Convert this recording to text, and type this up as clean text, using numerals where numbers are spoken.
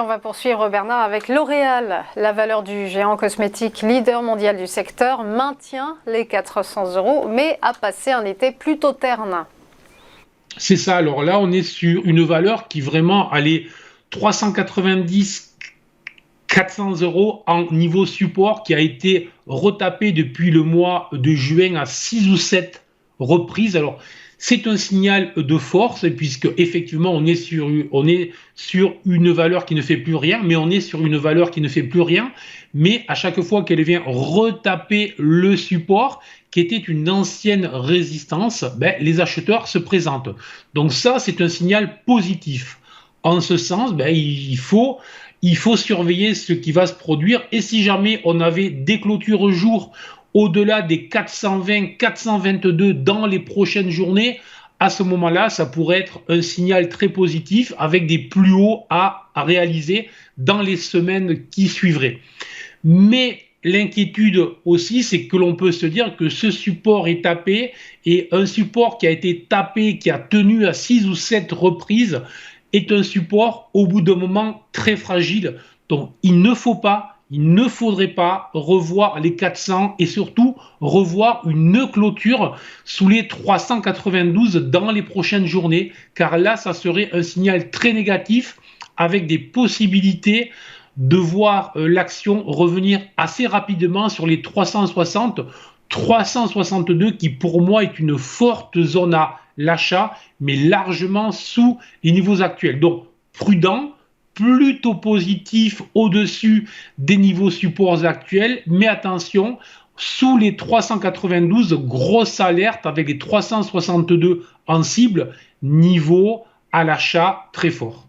on va poursuivre, Bernard, avec L'Oréal. La valeur du géant cosmétique leader mondial du secteur maintient les 400 €, mais a passé un été plutôt terne. C'est ça. Alors là, on est sur une valeur qui vraiment allait 390, 400 € en niveau support, qui a été retapé depuis le mois de juin à 6 ou 7 reprises. Alors, c'est un signal de force, puisque effectivement, on est sur une valeur qui ne fait plus rien, mais on est sur une valeur qui ne fait plus rien. Mais à chaque fois qu'elle vient retaper le support, qui était une ancienne résistance, ben, les acheteurs se présentent. Donc ça, c'est un signal positif. En ce sens, ben, il faut surveiller ce qui va se produire. Et si jamais on avait des clôtures jour au-delà des 420, 422 dans les prochaines journées, à ce moment-là, ça pourrait être un signal très positif avec des plus hauts à réaliser dans les semaines qui suivraient. Mais l'inquiétude aussi, c'est que l'on peut se dire que ce support est tapé, et un support qui a été tapé, qui a tenu à 6 ou 7 reprises, est un support au bout d'un moment très fragile. Donc il ne faudrait pas revoir les 400 et surtout revoir une clôture sous les 392 dans les prochaines journées, car là, ça serait un signal très négatif avec des possibilités de voir l'action revenir assez rapidement sur les 360, 362, qui pour moi est une forte zone à l'achat, mais largement sous les niveaux actuels. Donc prudent, plutôt positif au-dessus des niveaux supports actuels, mais attention, sous les 392, grosse alerte avec les 362 en cible, niveau à l'achat très fort.